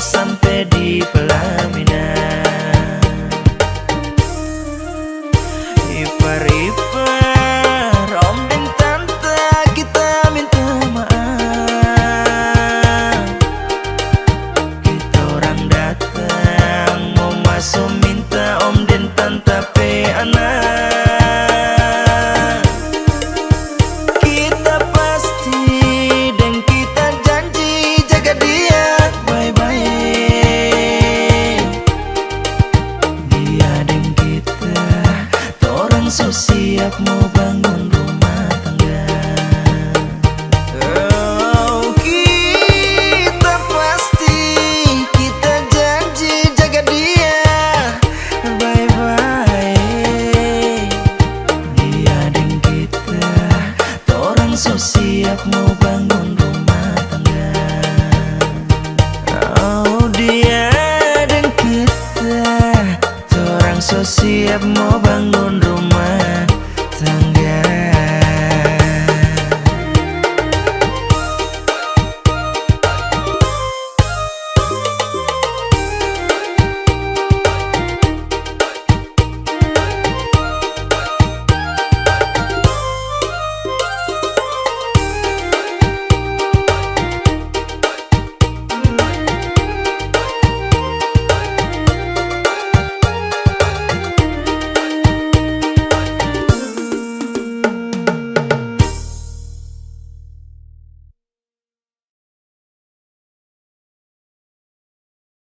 sampai di pelaminan. Ipar-ipar om dan tante kita minta maaf. Kita orang datang mau masuk minta om dan tante pe anak. Kita pasti dan kita janji jaga dia baik-baik. Dia dan kita torang so siap mau bangun rumah tangga. Oh, kita pasti, kita janji jaga dia baik-baik. Dia dan kita torang so siap mau bangun